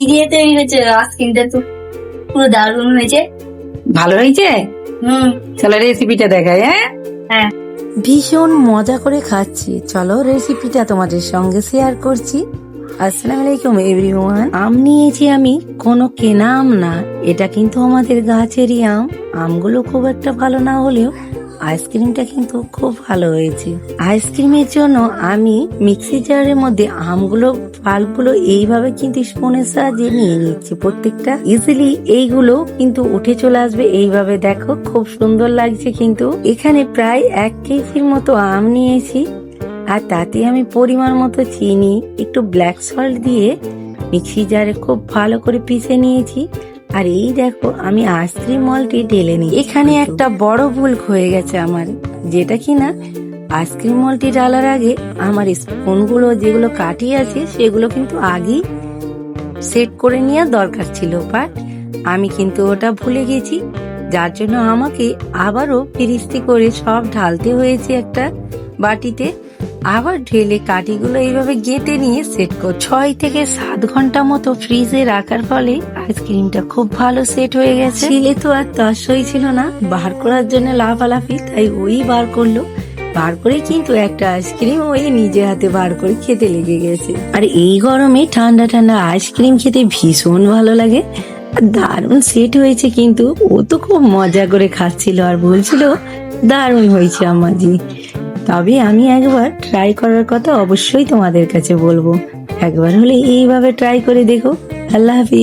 কি দিয়ে তৈরি হয়েছে আইসক্রিমটা? তো পুরো দারুণ হয়েছে। ভালো হয়েছে? চলো রেসিপিটা দেখাই। হ্যাঁ, ভীষণ মজা করে খাচ্ছি, চলো রেসিপিটা তোমাদের সঙ্গে শেয়ার করছি। আসসালামু আলাইকুম এভরিওয়ান। আম নিয়েছি আমি, কোনো কেনা আম না, এটা কিন্তু আমাদের গাছেরই আম। আমগুলো খুব একটা ভালো না হলেও আইসক্রিমটা কিন্তু খুব ভালো হয়েছে। আইসক্রিমের জন্য আমি মিক্সি জারের মধ্যে আমগুলো পাল্পগুলো এইভাবে কিন্তু স্পুনের সাহায্যে নিয়ে নিচ্ছি। প্রত্যেকটা ইজিলি এইগুলো কিন্তু উঠে চলে আসবে। এইভাবে দেখো খুব সুন্দর লাগছে। কিন্তু এখানে প্রায় 1 কেজির মতো আম নিয়েছি, আর তাতে আমি পরিমাণ মতো চিনি, একটু ব্ল্যাক সল্ট দিয়ে মিক্সি জারে খুব ভালো করে পিষে নিয়েছি। আর এই দেখো আমি আইসক্রিম মলটি ঢেলে নিই। এখানে একটা বড় ভুল হয়ে গেছে আমার, যেটা কিনা আইসক্রিম মলটি ঢালার আগে আমার স্পুনগুলো যেগুলো কাটি আছে সেগুলো কিন্তু আগেই সেট করে নেওয়া দরকার ছিল, বাট আমি কিন্তু ওটা ভুলে গেছি। যার জন্য আমাকে আবারও ফিরিস্তি করে সব ঢালতে হয়েছে একটা বাটিতে। আবার ঢেলে কাঠিগুলো এইভাবে গেটে নিয়ে সেট কর 6 থেকে 7 ঘন্টা মতো ফ্রিজে রাখার ফলে আইসক্রিমটা খুব ভালো সেট হয়ে গেছে। ছিলে তো আর তসই ছিল না বার করার জন্য লাফালাফি, তাই ওই বার করলো। বার করে কিন্তু একটা আইসক্রিম ওই নিজে হাতে বার করে খেতে লেগে গেছে। আর এই গরমে ঠান্ডা ঠান্ডা আইসক্রিম খেতে ভীষণ ভালো লাগে। আর দারুণ সেট হয়েছে, কিন্তু ও তো খুব মজা করে খাচ্ছিল আর বলছিল দারুণ হয়েছে আমাজি। তবে আমি একবার ট্রাই করার কথা অবশ্যই তোমাদের কাছে বলবো, একবার হলে এইভাবে ট্রাই করে দেখো। আল্লাহ হাফিজ।